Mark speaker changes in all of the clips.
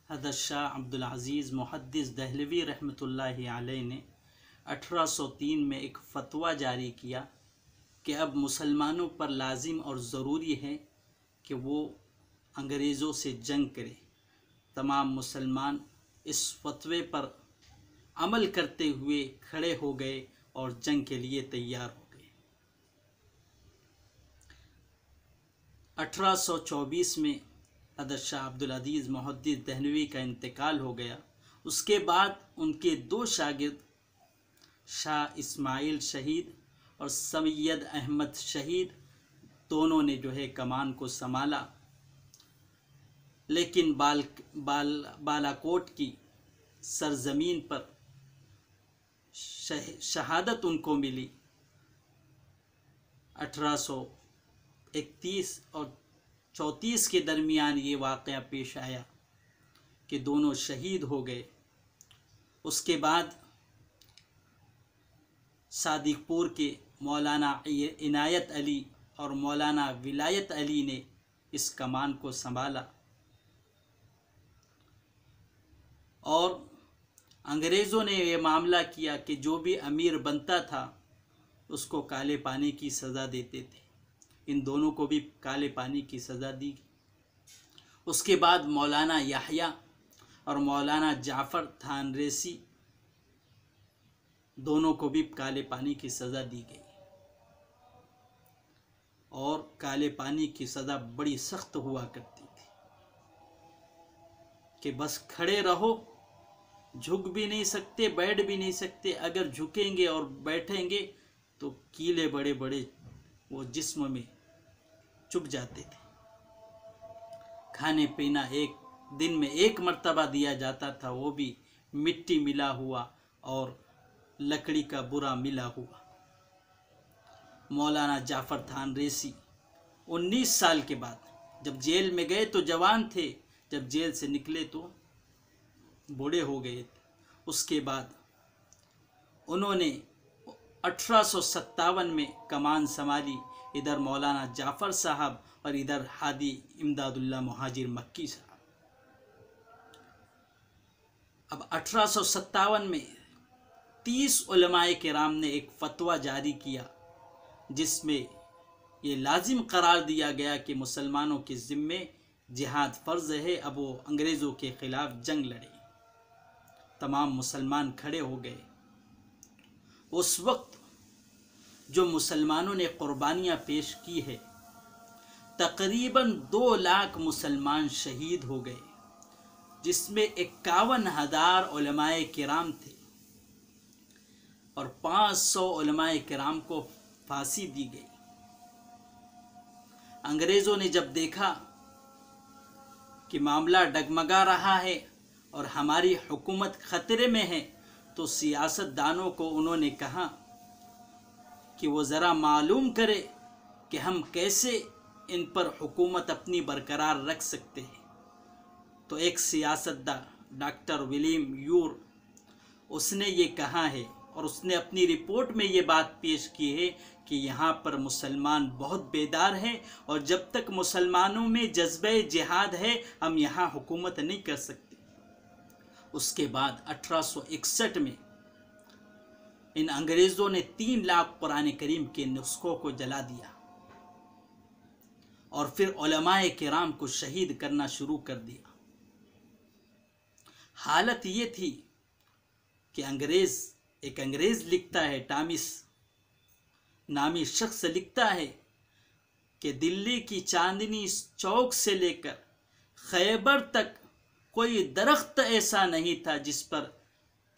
Speaker 1: हज़रत शाह अब्दुल अज़ीज़ मुहद्दिस दहलवी रहमतुल्लाहि अलैह ने 1803 में एक फ़तवा जारी किया कि अब मुसलमानों पर लाजिम और ज़रूरी है कि वो अंग्रेज़ों से जंग करें। तमाम मुसलमान इस फतवे पर अमल करते हुए खड़े हो गए और जंग के लिए तैयार हो गए। 1824 में हज़रत शाह अब्दुल अज़ीज़ मुहद्दिस दहलवी का इंतकाल हो गया। उसके बाद उनके दो शागिर्द शाह इस्माइल शहीद और सैयद अहमद शहीद दोनों ने जो है कमान को संभाला, लेकिन बालाकोट की सरजमीन पर शहादत उनको मिली। 1831 और 34 के दरमियान ये वाक़या पेश आया कि दोनों शहीद हो गए। उसके बाद सादिकपुर के मौलाना इनायत अली और मौलाना विलायत अली ने इस कमान को संभाला और अंग्रेज़ों ने यह मामला किया कि जो भी अमीर बनता था उसको काले पानी की सज़ा देते थे। इन दोनों को भी काले पानी की सज़ा दी। उसके बाद मौलाना याह्या और मौलाना जाफ़र थानरेसी दोनों को भी काले पानी की सज़ा दी गई और काले पानी की सज़ा बड़ी सख्त हुआ करती थी कि बस खड़े रहो, झुक भी नहीं सकते, बैठ भी नहीं सकते। अगर झुकेंगे और बैठेंगे तो कीले बड़े बड़े वो जिस्म में चुभ जाते थे। खाने पीना एक दिन में एक मर्तबा दिया जाता था, वो भी मिट्टी मिला हुआ और लकड़ी का बुरा मिला हुआ। मौलाना जाफ़र थानरेसी 19 साल के बाद, जब जेल में गए तो जवान थे, जब जेल से निकले तो बूढ़े हो गए थे। उसके बाद उन्होंने 1857 में कमान संभाली। इधर मौलाना जाफ़र साहब और इधर हादी इमदादुल्लाह मुहाजिर मक्की साहब। अब 1857 में 30 उलमाए किराम ने एक फ़तवा जारी किया जिसमें ये लाजिम करार दिया गया कि मुसलमानों के ज़िम्मे जिहाद फ़र्ज़ है। अब वो अंग्रेज़ों के ख़िलाफ़ जंग लड़े। तमाम मुसलमान खड़े हो गए। उस वक्त जो मुसलमानों ने क़ुरबानियाँ पेश की है, तकरीबन 2 लाख मुसलमान शहीद हो गए, जिसमें 51,000 उलमाए किराम थे और 500 उलमाए किराम को फांसी दी गई। अंग्रेज़ों ने जब देखा कि मामला डगमगा रहा है और हमारी हुकूमत ख़तरे में है, तो सियासतदानों को उन्होंने कहा कि वो ज़रा मालूम करे कि हम कैसे इन पर हुकूमत अपनी बरकरार रख सकते हैं। तो एक सियासतदान डॉक्टर विलियम यूर, उसने ये कहा है और उसने अपनी रिपोर्ट में ये बात पेश की है कि यहाँ पर मुसलमान बहुत बेदार हैं और जब तक मुसलमानों में जज्बे जिहाद है, हम यहाँ हुकूमत नहीं कर सकते। उसके बाद 1861 में इन अंग्रेज़ों ने 3 लाख कुरान करीम के नुस्खों को जला दिया और फिर उलमाए किराम को शहीद करना शुरू कर दिया। हालत ये थी कि एक अंग्रेज़ लिखता है, टॉमिस नामी शख्स लिखता है कि दिल्ली की चांदनी चौक से लेकर खैबर तक कोई दरख्त ऐसा नहीं था जिस पर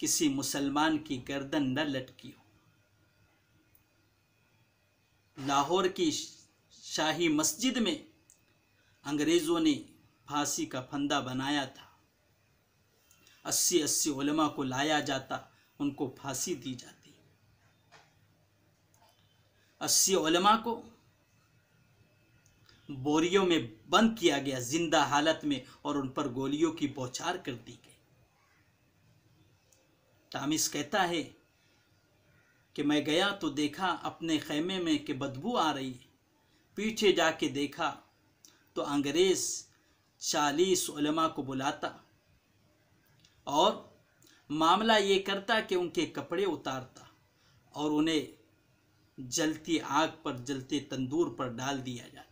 Speaker 1: किसी मुसलमान की गर्दन न लटकी हो। लाहौर की शाही मस्जिद में अंग्रेज़ों ने फांसी का फंदा बनाया था। 80 उलमा को लाया जाता, उनको फांसी दी जाती। 80 उलमा को बोरियों में बंद किया गया जिंदा हालत में और उन पर गोलियों की बौछार कर दी गई। टॉमिस कहता है कि मैं गया तो देखा अपने खैमे में कि बदबू आ रही है। पीछे जाके देखा तो अंग्रेज़ 40 उलमा को बुलाता और मामला ये करता कि उनके कपड़े उतारता और उन्हें जलती आग पर, जलते तंदूर पर डाल दिया जाता।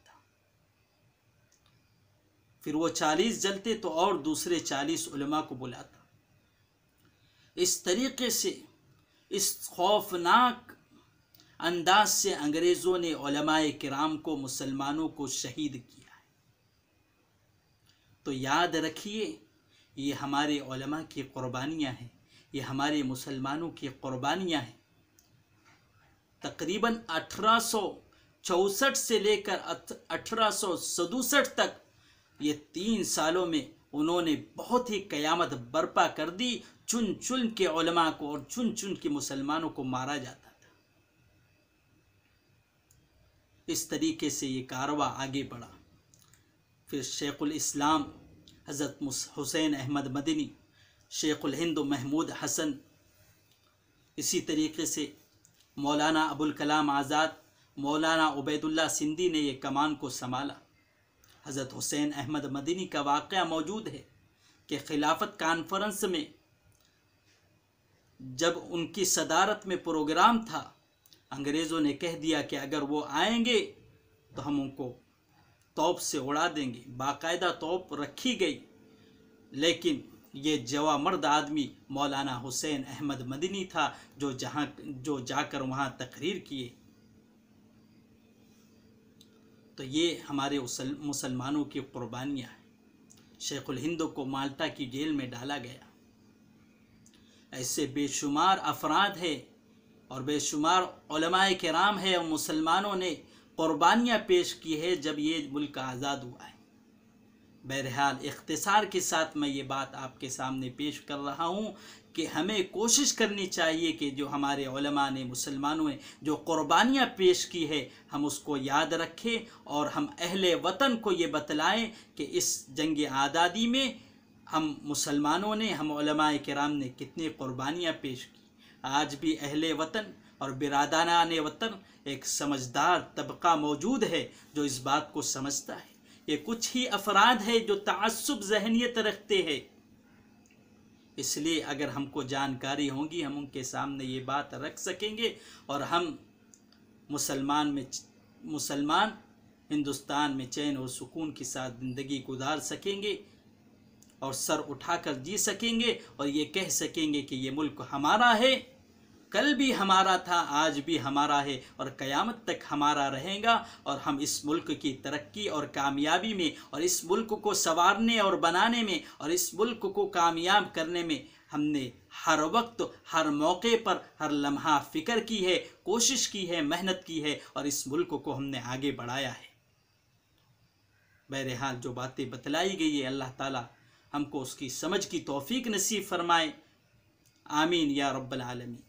Speaker 1: फिर वो 40 जलते तो और दूसरे 40 उलमा को बुलाता। इस तरीके से, इस खौफनाक अंदाज से अंग्रेज़ों ने उलमाए किराम को, मुसलमानों को शहीद किया है। तो याद रखिए, ये हमारे उलमा की कुर्बानियाँ हैं, ये हमारे मुसलमानों की कुर्बानियाँ हैं। तकरीबन 1864 से लेकर 1867 तक, ये 3 सालों में उन्होंने बहुत ही क़यामत बर्पा कर दी। चुन चुन के उलमा को और चुन चुन के मुसलमानों को मारा जाता था। इस तरीके से ये कारवा आगे बढ़ा। फिर शेखुल इस्लाम हज़रत हुसैन अहमद मदनी, शेखुल हिंद महमूद हसन, इसी तरीके से मौलाना अबुल कलाम आज़ाद, मौलाना उबैदुल्ला सिंधी ने ये कमान को संभाला। हज़रत हुसैन अहमद मदनी का वाक़या मौजूद है कि खिलाफत कॉन्फ्रेंस में जब उनकी सदारत में प्रोग्राम था, अंग्रेज़ों ने कह दिया कि अगर वो आएंगे तो हम उनको तोप से उड़ा देंगे। बाकायदा तोप रखी गई, लेकिन ये जवा मर्द आदमी मौलाना हुसैन अहमद मदनी था जो जाकर वहाँ तकरीर किए। तो ये हमारे मुसलमानों की कुर्बानियाँ हैं। शेखुल हिंद को माल्टा की जेल में डाला गया। ऐसे बेशुमार अफराद है और बेशुमार उलमाए किराम है और मुसलमानों ने कुर्बानियाँ पेश की है जब ये मुल्क आज़ाद हुआ है। बहरहाल इख्तिसार के साथ मैं ये बात आपके सामने पेश कर रहा हूँ कि हमें कोशिश करनी चाहिए कि जो हमारे उलमा ने, मुसलमानों ने जो कुर्बानियाँ पेश की है, हम उसको याद रखें और हम अहले वतन को ये बतलाएं कि इस जंग आज़ादी में हम मुसलमानों ने, हम उलमाए किराम ने कितनी कुर्बानियाँ पेश की। आज भी अहले वतन और बिरादरान वतन एक समझदार तबका मौजूद है जो इस बात को समझता है। ये कुछ ही अफराद है जो तअस्सुब ज़हनियत रखते हैं। इसलिए अगर हमको जानकारी होगी, हम उनके सामने ये बात रख सकेंगे और हम मुसलमान हिंदुस्तान में चैन और सुकून के साथ ज़िंदगी गुजार सकेंगे और सर उठाकर जी सकेंगे और ये कह सकेंगे कि ये मुल्क हमारा है, कल भी हमारा था, आज भी हमारा है और क़यामत तक हमारा रहेगा। और हम इस मुल्क की तरक्की और कामयाबी में और इस मुल्क को संवारने और बनाने में और इस मुल्क को कामयाब करने में हमने हर वक्त, हर मौके पर, हर लम्हा फ़िक्र की है, कोशिश की है, मेहनत की है और इस मुल्क को हमने आगे बढ़ाया है। बहरहाल जो बातें बतलाई गई है, अल्लाह ताला हमको उसकी समझ की तौफीक नसीब फरमाए। आमीन या रब्बल आलमीन।